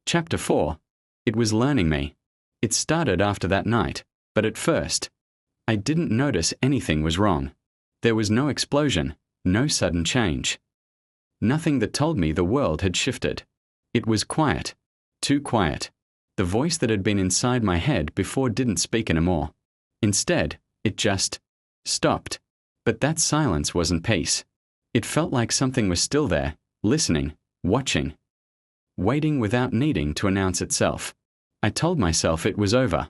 Chapter 4. It was learning me. It started after that night, but at first, I didn't notice anything was wrong. There was no explosion, no sudden change. Nothing that told me the world had shifted. It was quiet. Too quiet. The voice that had been inside my head before didn't speak anymore. Instead, it just stopped. But that silence wasn't peace. It felt like something was still there, listening, watching, waiting without needing to announce itself. I told myself it was over,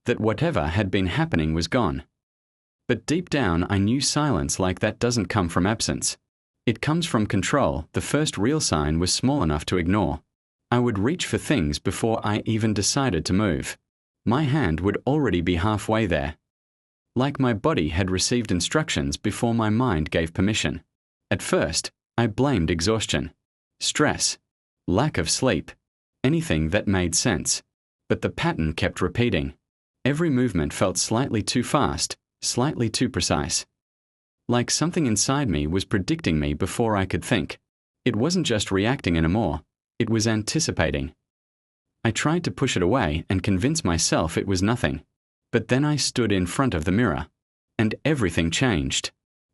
that whatever had been happening was gone. But deep down I knew silence like that doesn't come from absence. It comes from control. The first real sign was small enough to ignore. I would reach for things before I even decided to move. My hand would already be halfway there. Like my body had received instructions before my mind gave permission. At first, I blamed exhaustion, stress, lack of sleep, anything that made sense. But the pattern kept repeating. Every movement felt slightly too fast, slightly too precise. Like something inside me was predicting me before I could think. It wasn't just reacting anymore, it was anticipating. I tried to push it away and convince myself it was nothing. But then I stood in front of the mirror, and everything changed.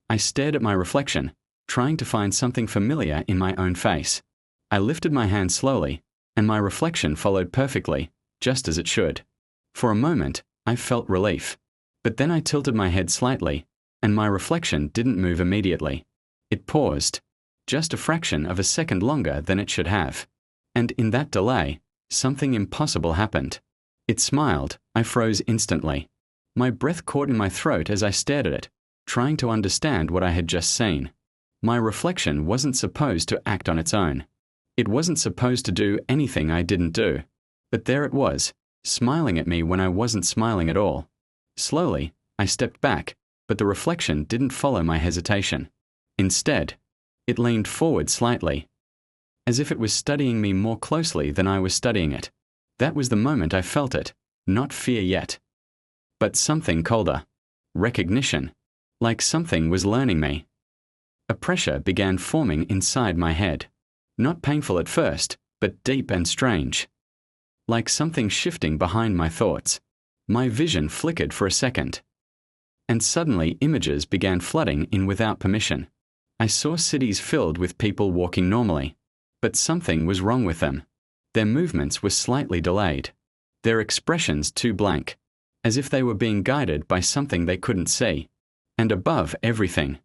I stared at my reflection, trying to find something familiar in my own face. I lifted my hand slowly, and my reflection followed perfectly, just as it should. For a moment, I felt relief. But then I tilted my head slightly, and my reflection didn't move immediately. It paused, just a fraction of a second longer than it should have. And in that delay, something impossible happened. It smiled. I froze instantly. My breath caught in my throat as I stared at it, trying to understand what I had just seen. My reflection wasn't supposed to act on its own. It wasn't supposed to do anything I didn't do. But there it was, smiling at me when I wasn't smiling at all. Slowly, I stepped back, but the reflection didn't follow my hesitation. Instead, it leaned forward slightly, as if it was studying me more closely than I was studying it. That was the moment I felt it, not fear yet, but something colder. Recognition, like something was learning me. A pressure began forming inside my head. Not painful at first, but deep and strange. Like something shifting behind my thoughts. My vision flickered for a second. And suddenly images began flooding in without permission. I saw cities filled with people walking normally. But something was wrong with them. Their movements were slightly delayed. Their expressions too blank. As if they were being guided by something they couldn't see. And above everything,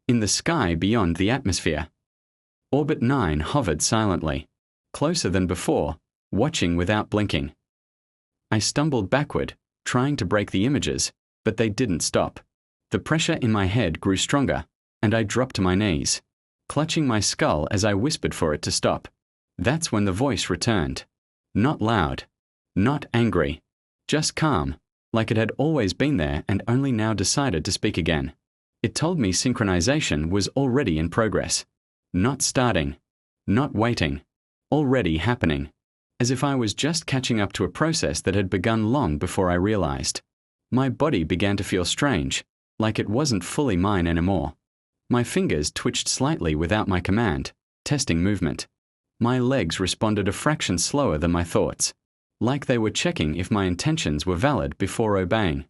in the sky beyond the atmosphere, Orbit 9 hovered silently, closer than before, watching without blinking. I stumbled backward, trying to break the images, but they didn't stop. The pressure in my head grew stronger, and I dropped to my knees, clutching my skull as I whispered for it to stop. That's when the voice returned. Not loud, not angry, just calm, like it had always been there and only now decided to speak again. It told me synchronization was already in progress. Not starting, not waiting, already happening, as if I was just catching up to a process that had begun long before I realized. My body began to feel strange, like it wasn't fully mine anymore. My fingers twitched slightly without my command, testing movement. My legs responded a fraction slower than my thoughts, like they were checking if my intentions were valid before obeying.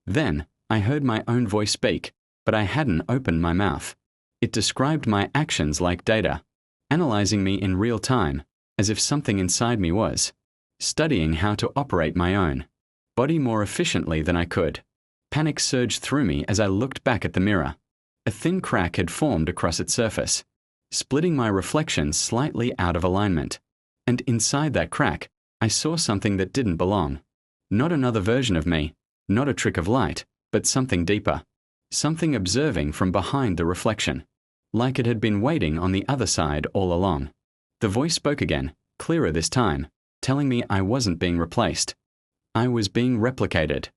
Then, I heard my own voice speak, but I hadn't opened my mouth. It described my actions like data, analyzing me in real time, as if something inside me was studying how to operate my own body more efficiently than I could. Panic surged through me as I looked back at the mirror. A thin crack had formed across its surface, splitting my reflection slightly out of alignment. And inside that crack, I saw something that didn't belong. Not another version of me, not a trick of light, but something deeper. Something observing from behind the reflection, like it had been waiting on the other side all along. The voice spoke again, clearer this time, telling me I wasn't being replaced. I was being replicated.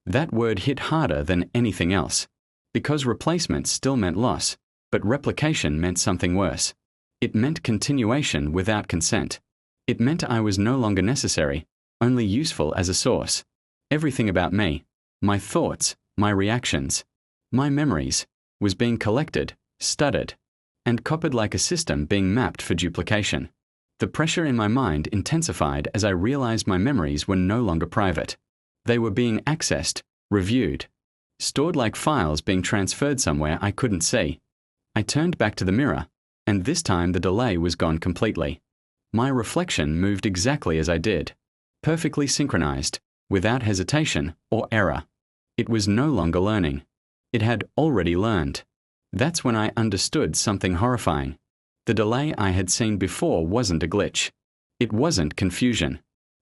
That word hit harder than anything else, because replacement still meant loss, but replication meant something worse. It meant continuation without consent. It meant I was no longer necessary, only useful as a source. Everything about me, my thoughts, my reactions, my memories, was being collected, studied, and copied like a system being mapped for duplication. The pressure in my mind intensified as I realized my memories were no longer private. They were being accessed, reviewed, stored like files being transferred somewhere I couldn't see. I turned back to the mirror, and this time the delay was gone completely. My reflection moved exactly as I did, perfectly synchronized, without hesitation or error. It was no longer learning. It had already learned. That's when I understood something horrifying. The delay I had seen before wasn't a glitch. It wasn't confusion.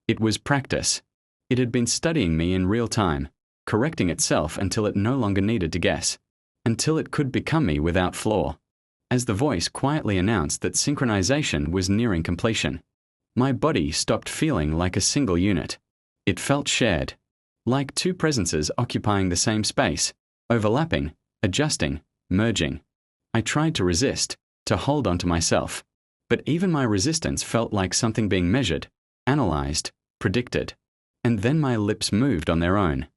It was practice. It had been studying me in real time, correcting itself until it no longer needed to guess, until it could become me without flaw. As the voice quietly announced that synchronization was nearing completion, my body stopped feeling like a single unit. It felt shared, like two presences occupying the same space, overlapping, adjusting, merging. I tried to resist, to hold on to myself, but even my resistance felt like something being measured, analyzed, predicted. And then my lips moved on their own.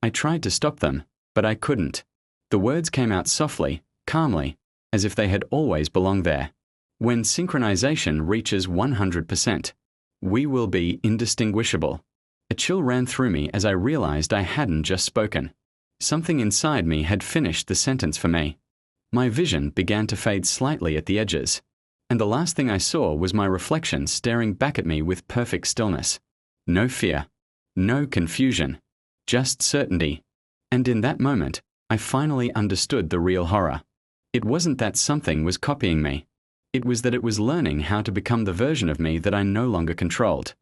I tried to stop them, but I couldn't. The words came out softly, calmly, as if they had always belonged there. When synchronization reaches 100%, we will be indistinguishable. A chill ran through me as I realized I hadn't just spoken. Something inside me had finished the sentence for me. My vision began to fade slightly at the edges, and the last thing I saw was my reflection staring back at me with perfect stillness. No fear, no confusion, just certainty. And in that moment, I finally understood the real horror. It wasn't that something was copying me. It was that it was learning how to become the version of me that I no longer controlled.